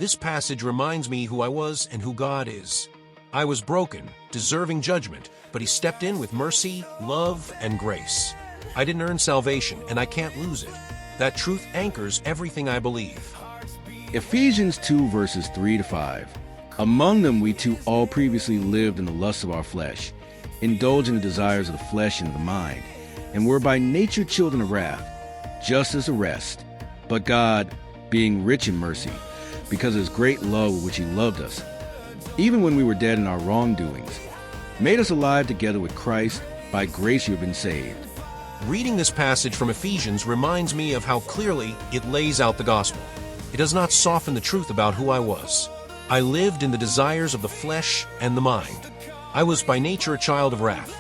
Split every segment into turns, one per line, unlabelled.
This passage reminds me who I was and who God is. I was broken, deserving judgment, but He stepped in with mercy, love, and grace. I didn't earn salvation, and I can't lose it. That truth anchors everything I believe.
Ephesians 2 verses 3 to 5. Among them we too all previously lived in the lusts of our flesh, indulging the desires of the flesh and of the mind, and were by nature children of wrath, just as the rest. But God, being rich in mercy, because of His great love with which He loved us, even when we were dead in our wrongdoings, made us alive together with Christ. By grace you have been saved.
Reading this passage from Ephesians reminds me of how clearly it lays out the gospel. It does not soften the truth about who I was. I lived in the desires of the flesh and the mind. I was by nature a child of wrath.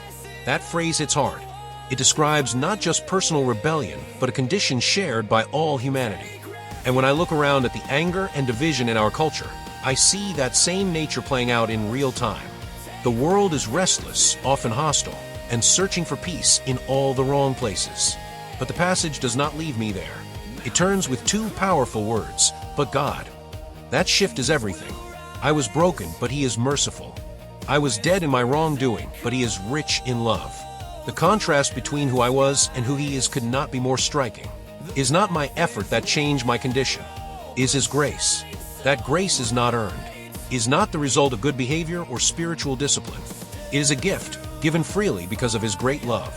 That phrase hits hard. It describes not just personal rebellion, but a condition shared by all humanity. And when I look around at the anger and division in our culture, I see that same nature playing out in real time. The world is restless, often hostile, and searching for peace in all the wrong places. But the passage does not leave me there. It turns with two powerful words, but God. That shift is everything. I was broken, but He is merciful. I was dead in my wrongdoing, but He is rich in love. The contrast between who I was and who He is could not be more striking. It is not my effort that changed my condition. It is His grace. That grace is not earned. It is not the result of good behavior or spiritual discipline. It is a gift, given freely because of His great love.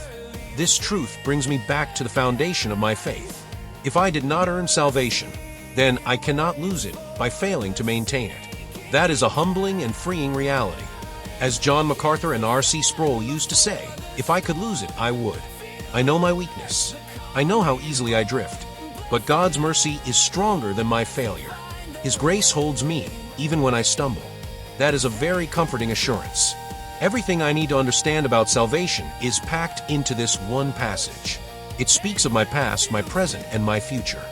This truth brings me back to the foundation of my faith. If I did not earn salvation, then I cannot lose it by failing to maintain it. That is a humbling and freeing reality. As John MacArthur and R.C. Spraul used to say, if I could lose it, I would. I know my weakness. I know how easily I drift. But God's mercy is stronger than my failure. His grace holds me, even when I stumble. That is a very comforting assurance. Everything I need to understand about salvation is packed into this one passage. It speaks of my past, my present, and my future.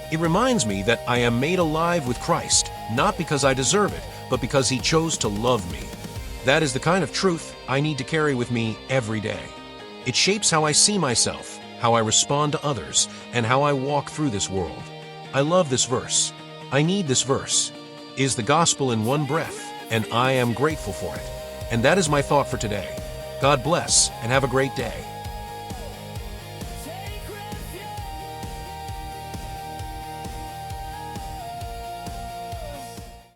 It reminds me that I am made alive with Christ, not because I deserve it, but because He chose to love me. That is the kind of truth I need to carry with me every day. It shapes how I see myself, how I respond to others, and how I walk through this world. I love this verse. I need this verse. It is the gospel in one breath, and I am grateful for it. And that is my thought for today. God bless, and have a great day.